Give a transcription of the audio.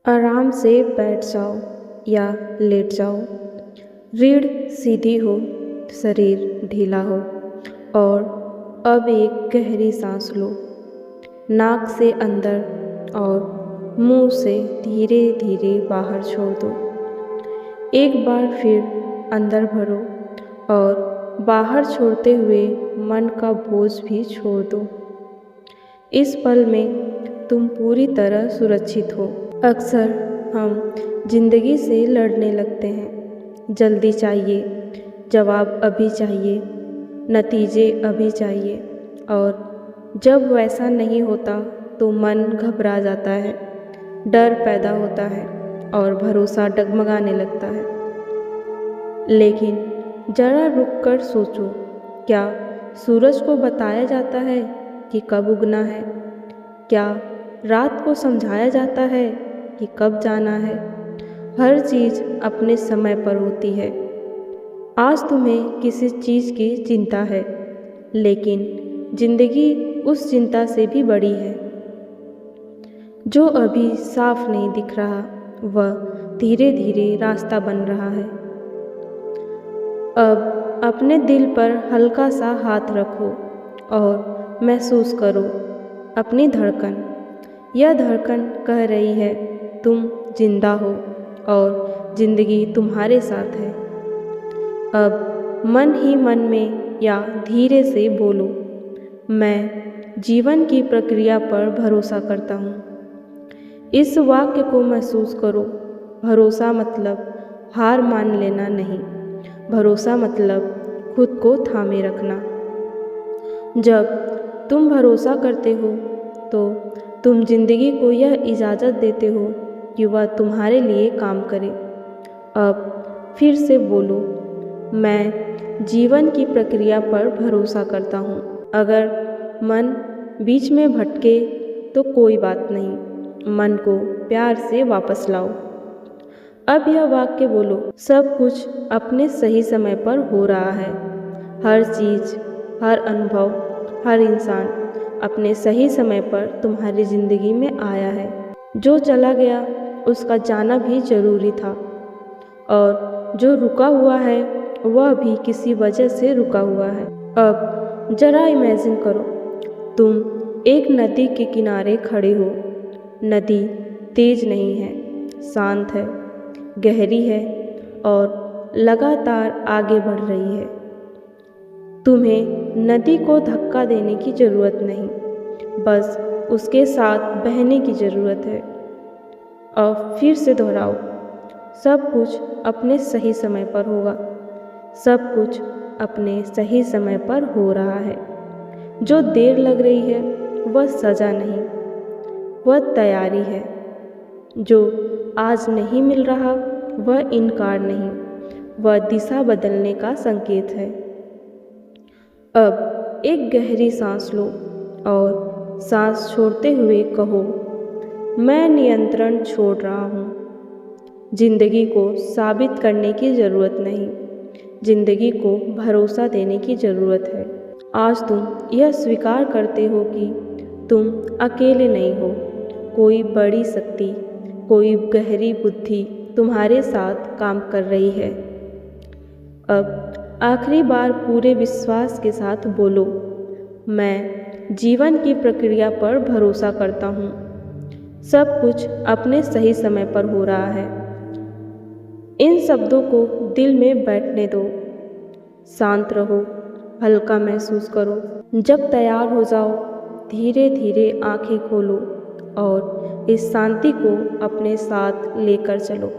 आराम से बैठ जाओ या लेट जाओ। रीढ़ सीधी हो, शरीर ढीला हो और अब एक गहरी सांस लो। नाक से अंदर और मुंह से धीरे धीरे बाहर छोड़ दो। एक बार फिर अंदर भरो और बाहर छोड़ते हुए मन का बोझ भी छोड़ दो। इस पल में तुम पूरी तरह सुरक्षित हो। अक्सर हम जिंदगी से लड़ने लगते हैं। जल्दी चाहिए, जवाब अभी चाहिए, नतीजे अभी चाहिए और जब वैसा नहीं होता तो मन घबरा जाता है, डर पैदा होता है और भरोसा डगमगाने लगता है। लेकिन जरा रुक कर सोचो, क्या सूरज को बताया जाता है कि कब उगना है? क्या रात को समझाया जाता है कि कब जाना है? हर चीज़ अपने समय पर होती है। आज तुम्हें किसी चीज़ की चिंता है, लेकिन जिंदगी उस चिंता से भी बड़ी है। जो अभी साफ नहीं दिख रहा, वह धीरे धीरे रास्ता बन रहा है। अब अपने दिल पर हल्का सा हाथ रखो और महसूस करो अपनी धड़कन। यह धड़कन कह रही है तुम जिंदा हो और जिंदगी तुम्हारे साथ है। अब मन ही मन में या धीरे से बोलो, मैं जीवन की प्रक्रिया पर भरोसा करता हूँ। इस वाक्य को महसूस करो। भरोसा मतलब हार मान लेना नहीं, भरोसा मतलब खुद को थामे रखना। जब तुम भरोसा करते हो तो तुम जिंदगी को यह इजाज़त देते हो कि वह तुम्हारे लिए काम करे। अब फिर से बोलो, मैं जीवन की प्रक्रिया पर भरोसा करता हूँ। अगर मन बीच में भटके तो कोई बात नहीं, मन को प्यार से वापस लाओ। अब यह वाक्य बोलो, सब कुछ अपने सही समय पर हो रहा है। हर चीज़, हर अनुभव, हर इंसान अपने सही समय पर तुम्हारी ज़िंदगी में आया है। जो चला गया उसका जाना भी ज़रूरी था और जो रुका हुआ है वह भी किसी वजह से रुका हुआ है। अब जरा इमेजिन करो, तुम एक नदी के किनारे खड़े हो। नदी तेज नहीं है, शांत है, गहरी है और लगातार आगे बढ़ रही है। तुम्हें नदी को धक्का देने की ज़रूरत नहीं, बस उसके साथ बहने की ज़रूरत है। और फिर से दोहराओ, सब कुछ अपने सही समय पर होगा। सब कुछ अपने सही समय पर हो रहा है। जो देर लग रही है वह सज़ा नहीं, वह तैयारी है। जो आज नहीं मिल रहा वह इनकार नहीं, वह दिशा बदलने का संकेत है। अब एक गहरी सांस लो और सांस छोड़ते हुए कहो, मैं नियंत्रण छोड़ रहा हूँ। जिंदगी को साबित करने की ज़रूरत नहीं, जिंदगी को भरोसा देने की ज़रूरत है। आज तुम यह स्वीकार करते हो कि तुम अकेले नहीं हो। कोई बड़ी शक्ति, कोई गहरी बुद्धि तुम्हारे साथ काम कर रही है। अब आखिरी बार पूरे विश्वास के साथ बोलो, मैं जीवन की प्रक्रिया पर भरोसा करता हूँ। सब कुछ अपने सही समय पर हो रहा है। इन शब्दों को दिल में बैठने दो। शांत रहो, हल्का महसूस करो। जब तैयार हो जाओ, धीरे धीरे आंखें खोलो और इस शांति को अपने साथ लेकर चलो।